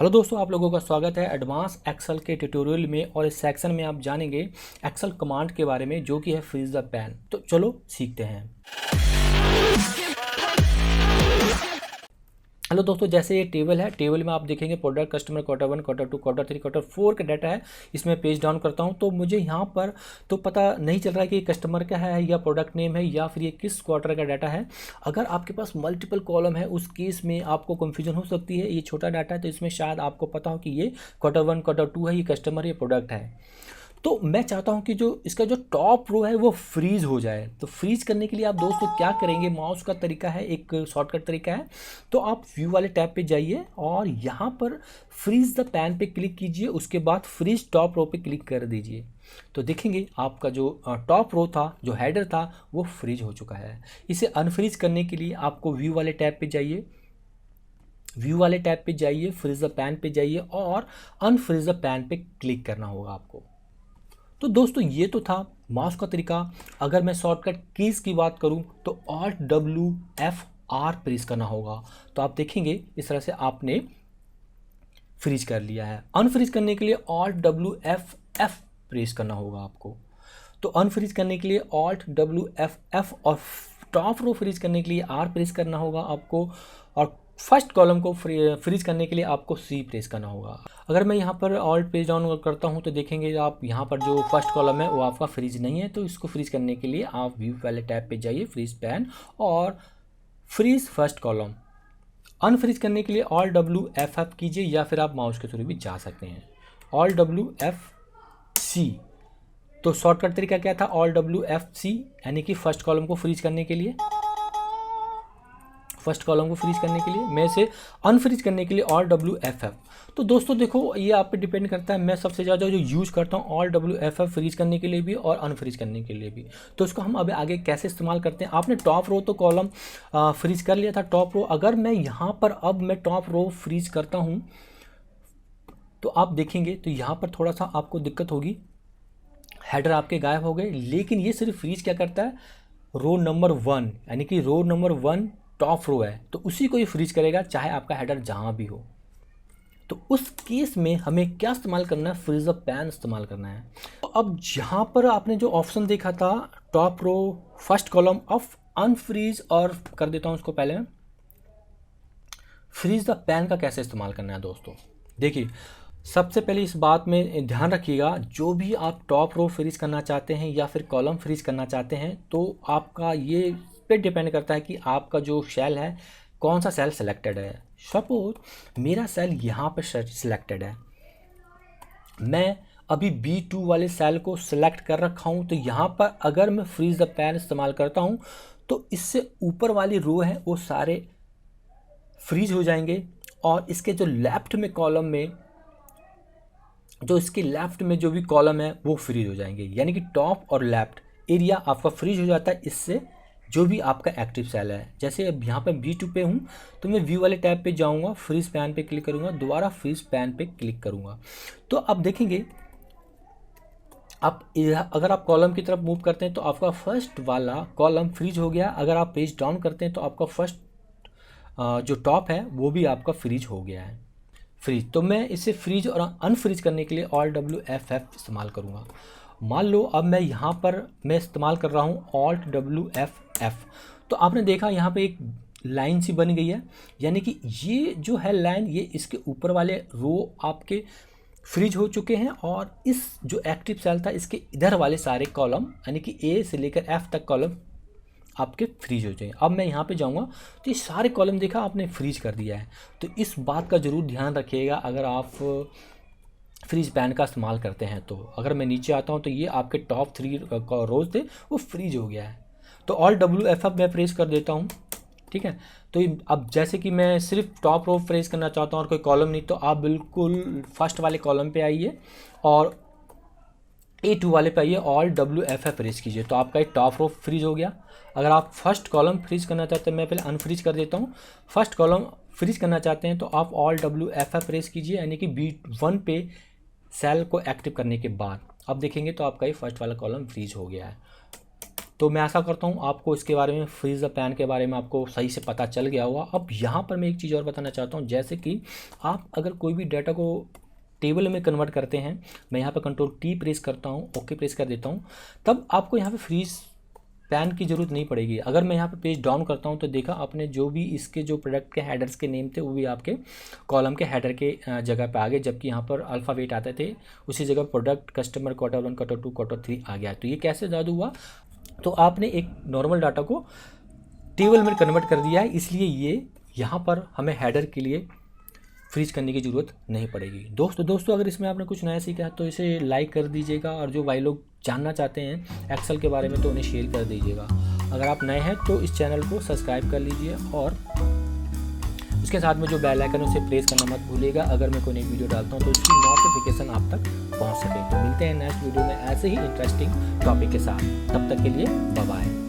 Hello दोस्तों, आप लोगों का स्वागत है एडवांस एक्सेल के ट्यूटोरियल में। और इस सेक्शन में आप जानेंगे एक्सेल कमांड के बारे में जो कि है फ्रीज द पैन। तो चलो सीखते हैं। हेलो दोस्तों, जैसे ये टेबल है, टेबल में आप देखेंगे product, customer, quarter 1, quarter 2, quarter 3, quarter 4 का डाटा है। इसमें पेज डाउन करता हूँ तो मुझे यहाँ पर तो पता नहीं चल रहा है कि कस्टमर का है या प्रोडक्ट नेम है या फिर ये किस क्वार्टर का डाटा है। अगर आपके पास मल्टीपल कॉलम है उस केस में आपको कन्फ्यूजन हो सकती है। ये छोटा डाटा है तो इसमें शायद आपको पता हो कि ये क्वार्टर 1, क्वार्टर 2 है, ये कस्टमर, ये प्रोडक्ट है। तो मैं चाहता हूं कि जो इसका जो टॉप रो है वो फ्रीज हो जाए। तो फ्रीज करने के लिए आप दोस्तों क्या करेंगे, माउस का तरीका है, एक शॉर्टकट तरीका है। तो आप व्यू वाले टैब पे जाइए और यहाँ पर फ्रीज द पैन पे क्लिक कीजिए, उसके बाद फ्रीज टॉप रो पे क्लिक कर दीजिए। तो देखेंगे आपका जो टॉप रो था, जो हेडर था, वो फ्रीज हो चुका है। इसे अनफ्रीज करने के लिए आपको व्यू वाले टैब पे जाइए, व्यू वाले टैब पे जाइए, फ्रीज द पैन पे जाइए और अनफ्रीज द पैन पे क्लिक करना होगा आपको। तो दोस्तों ये तो था माउस का तरीका। अगर मैं शॉर्टकट कीज़ की बात करूं तो Alt+W+F+R प्रेस करना होगा। तो आप देखेंगे इस तरह से आपने फ्रीज कर लिया है। अनफ्रीज करने के लिए Alt+W+F+F प्रेस करना होगा आपको। तो अनफ्रीज करने के लिए Alt+W+F+F और टॉप रो फ्रीज करने के लिए R प्रेस करना होगा आपको। और फर्स्ट कॉलम को फ्रीज करने के लिए आपको C प्रेस करना होगा। अगर मैं यहाँ पर ऑल्ट पेज डाउन करता हूँ तो देखेंगे आप यहाँ पर जो फर्स्ट कॉलम है वो आपका फ्रीज नहीं है। तो इसको फ्रीज करने के लिए आप व्यू वाले टैब पे जाइए, फ्रीज पैन और फ्रीज फर्स्ट कॉलम। अनफ्रीज करने के लिए Alt+W+F कीजिए या फिर आप माउस के थ्रू भी जा सकते हैं, Alt+W+F+C। तो शॉर्टकट तरीका क्या था, Alt+W+F+C, यानी कि फर्स्ट कॉलम को फ्रीज करने के लिए, फर्स्ट कॉलम को फ्रीज करने के लिए। मैं इसे अनफ्रीज करने के लिए Alt+W+F। तो दोस्तों देखो, ये आप पे डिपेंड करता है। मैं सबसे ज़्यादा जो यूज़ करता हूँ Alt+W+F फ्रीज करने के लिए भी और अनफ्रीज करने के लिए भी। तो इसको हम अब आगे कैसे इस्तेमाल करते हैं। आपने टॉप रो तो कॉलम फ्रीज कर लिया था, टॉप रो। अगर मैं यहाँ पर अब मैं टॉप रो फ्रीज करता हूँ तो आप देखेंगे तो यहाँ पर थोड़ा सा आपको दिक्कत होगी, हेडर आपके गायब हो गए। लेकिन ये सिर्फ फ्रीज क्या करता है, रो नंबर 1, यानी कि रो नंबर 1 टॉप रो है तो उसी को ही फ्रीज करेगा, चाहे आपका हेडर जहां भी हो। तो उस केस में हमें क्या इस्तेमाल करना है, फ्रीज द पैन इस्तेमाल करना है। तो अब यहाँ पर आपने जो ऑप्शन देखा था top row first column of unfreeze, और कर देता हूँ उसको पहले, फ्रीज द पैन का कैसे इस्तेमाल करना है दोस्तों। देखिए, सबसे पहले इस बात में ध्यान रखिएगा, जो भी आप टॉप रो फ्रीज करना चाहते हैं या फिर कॉलम फ्रीज करना चाहते हैं तो आपका ये पे डिपेंड करता है कि आपका जो सेल है कौन सा सेल सिलेक्टेड है। सपोज मेरा सेल यहाँ पे सिलेक्टेड है, मैं अभी B2 वाले सेल को सिलेक्ट कर रखा हूँ। तो यहाँ पर अगर मैं फ्रीज द पैन इस्तेमाल करता हूँ तो इससे ऊपर वाली रो है वो सारे फ्रीज हो जाएंगे और इसके जो लेफ्ट में कॉलम में, जो इसके लेफ्ट में जो भी कॉलम है वो फ्रीज हो जाएंगे। यानी कि टॉप और लेफ्ट एरिया आपका फ्रीज हो जाता है इससे, जो भी आपका एक्टिव सेल है। जैसे अब यहाँ पे B2 पे हूँ तो मैं व्यू वाले टैब पे जाऊँगा, फ्रीज पैन पे क्लिक करूँगा, दोबारा फ्रीज पैन पे क्लिक करूँगा। तो अब देखेंगे आप अगर आप कॉलम की तरफ मूव करते हैं तो आपका फर्स्ट वाला कॉलम फ्रीज हो गया। अगर आप पेज डाउन करते हैं तो आपका फर्स्ट जो टॉप है वो भी आपका फ्रीज हो गया है, फ्रीज। तो मैं इसे फ्रीज और अनफ्रीज करने के लिए Alt+W+F इस्तेमाल करूँगा। मान लो अब मैं यहाँ पर मैं इस्तेमाल कर रहा हूँ Alt+W+F। तो आपने देखा यहाँ पे एक लाइन सी बन गई है, यानी कि ये जो है लाइन, ये इसके ऊपर वाले रो आपके फ्रीज हो चुके हैं और इस जो एक्टिव सेल था इसके इधर वाले सारे कॉलम, यानी कि A से लेकर F तक कॉलम आपके फ्रीज हो जाएंगे। अब मैं यहाँ पे जाऊँगा तो ये सारे कॉलम देखा आपने फ्रीज कर दिया है। तो इस बात का ज़रूर ध्यान रखिएगा अगर आप फ्रीज पैन का इस्तेमाल करते हैं। तो अगर मैं नीचे आता हूँ तो ये आपके टॉप 3 रोज थे वो फ्रीज हो गया है। तो Alt+W+F मैं प्रेस कर देता हूँ, ठीक है। तो अब जैसे कि मैं सिर्फ टॉप रो प्रेस करना चाहता हूँ और कोई कॉलम नहीं, तो आप बिल्कुल फर्स्ट वाले कॉलम पे आइए और A2 वाले पे आइए, Alt+W+F फ्रीज कीजिए। तो आपका एक टॉप रो फ्रीज हो गया। अगर आप फर्स्ट कॉलम फ्रीज करना चाहते हैं, मैं पहले अनफ्रीज कर देता हूँ। फर्स्ट कॉलम फ्रीज करना चाहते हैं तो आप Alt+W+F प्रेस कीजिए, यानी कि B1 पे सेल को एक्टिव करने के बाद अब देखेंगे तो आपका ये फर्स्ट वाला कॉलम फ्रीज हो गया है। तो मैं आशा करता हूँ आपको इसके बारे में, फ्रीज द पैन के बारे में आपको सही से पता चल गया होगा। अब यहाँ पर मैं एक चीज़ और बताना चाहता हूँ, जैसे कि आप अगर कोई भी डाटा को टेबल में कन्वर्ट करते हैं, मैं यहाँ पर कंट्रोल T प्रेस करता हूँ, ओके प्रेस कर देता हूँ, तब आपको यहाँ पे फ्रीज पैन की ज़रूरत नहीं पड़ेगी। अगर मैं यहाँ पे पेज डाउन करता हूँ तो देखा आपने जो भी इसके जो प्रोडक्ट के हेडर्स के नेम थे वो भी आपके कॉलम के हेडर के जगह पे आ गए, जबकि यहाँ पर अल्फ़ाबेट आते थे उसी जगह product, customer, quarter 1, quarter 2, quarter 3 आ गया। तो ये कैसे जादू हुआ? तो आपने एक नॉर्मल डाटा को टेबल में कन्वर्ट कर दिया है, इसलिए ये यहाँ पर हमें हेडर के लिए फ्रीज करने की ज़रूरत नहीं पड़ेगी। दोस्तों अगर इसमें आपने कुछ नया सीखा है तो इसे लाइक कर दीजिएगा, और जो भाई लोग जानना चाहते हैं एक्सेल के बारे में तो उन्हें शेयर कर दीजिएगा। अगर आप नए हैं तो इस चैनल को सब्सक्राइब कर लीजिए, और उसके साथ में जो बेल आइकन है उसे प्रेस करना मत भूलिएगा, अगर मैं कोई नई वीडियो डालता हूँ तो उसकी नोटिफिकेशन आप तक पहुँच सके। तो मिलते हैं नेक्स्ट वीडियो में ऐसे ही इंटरेस्टिंग टॉपिक के साथ, तब तक के लिए बाय बाय।